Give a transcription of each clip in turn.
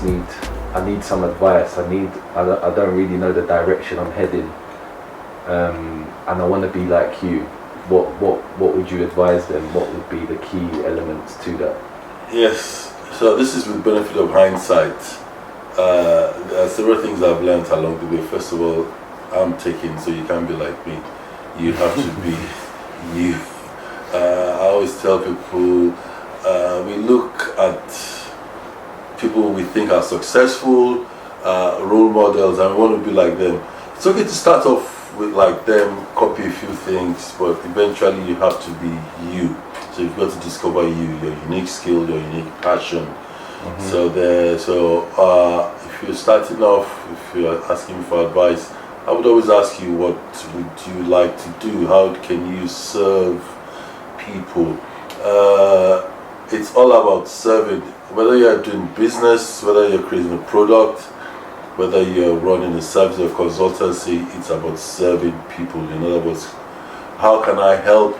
I need some advice. I don't really know the direction I'm heading, and I want to be like you. What would you advise them? What would be the key elements to that? Yes. So this is with benefit of hindsight. There are several things I've learned along the way. First of all, I'm taken, so you can't be like me. You have to be you. I always tell people, we look at people we think are successful, role models, and we want to be like them. It's okay to start off with like them, copy a few things, but eventually you have to be you. So you've got to discover you, your unique skill, your unique passion. So if you're starting off, if you're asking for advice, I would always ask you, what would you like to do? How can you serve people? It's all about serving. Whether you're doing business, whether you're creating a product, whether you're running a service or consultancy, it's about serving people. In other words, how can I help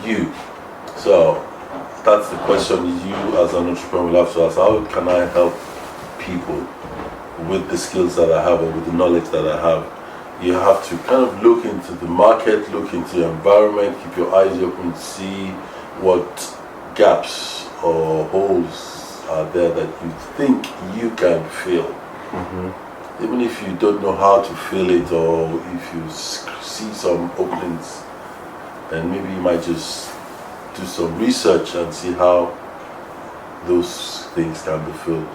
you? So that's the question you as an entrepreneur will have to ask. How can I help people with the skills that I have or with the knowledge that I have? You have to kind of look into the market, look into the environment, keep your eyes open to see what gaps or holes are there that you think you can fill. Even if you don't know how to fill it, or if you see some openings, then maybe you might just do some research and see how those things can be filled.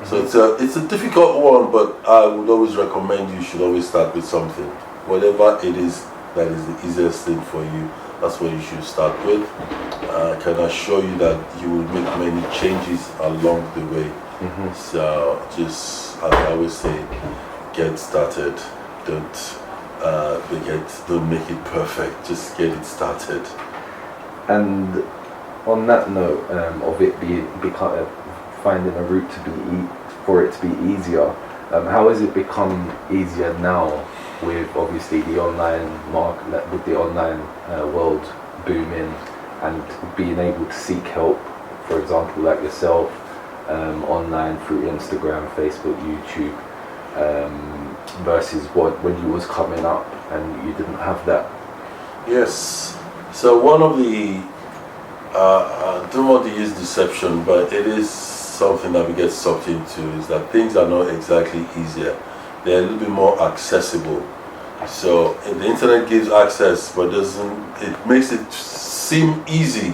So it's a difficult one, but I would always recommend you should always start with something. Whatever it is that is the easiest thing for you, that's what you should start with. I can assure you that you will make many changes along the way. So just, as I always say, get started. Don't make it perfect. Just get it started. And on that note, of it become finding a route for it to be easier, how has it become easier now with obviously the online market, with the online world booming, and being able to seek help, for example, like yourself, online through Instagram, Facebook, YouTube, versus when you was coming up and you didn't have that? Yes. So one of the, I don't want to use deception, but it is something that we get sucked into, is that things are not exactly easier. They're a little bit more accessible. So the internet gives access, but it makes it seem easy.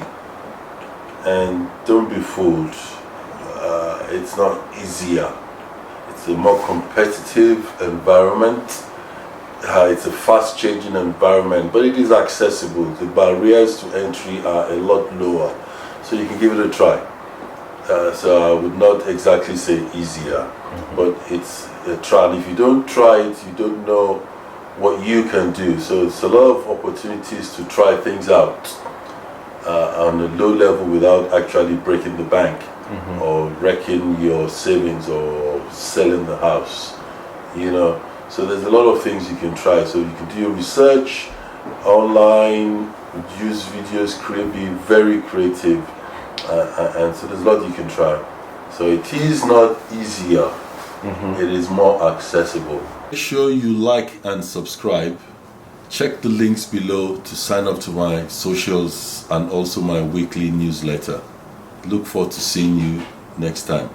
And don't be fooled. It's not easier. It's a more competitive environment. It's a fast changing environment, but it is accessible. The barriers to entry are a lot lower, so you can give it a try. So I would not exactly say easier, but it's a try. And if you don't try it, you don't know what you can do. So it's a lot of opportunities to try things out on a low level without actually breaking the bank, or wrecking your savings, or selling the house, So there's a lot of things you can try. So you can do your research online, use videos, be very creative, and so there's a lot you can try. So it is not easier, it is more accessible. Make sure you like and subscribe. Check the links below to sign up to my socials and also my weekly newsletter. Look forward to seeing you next time.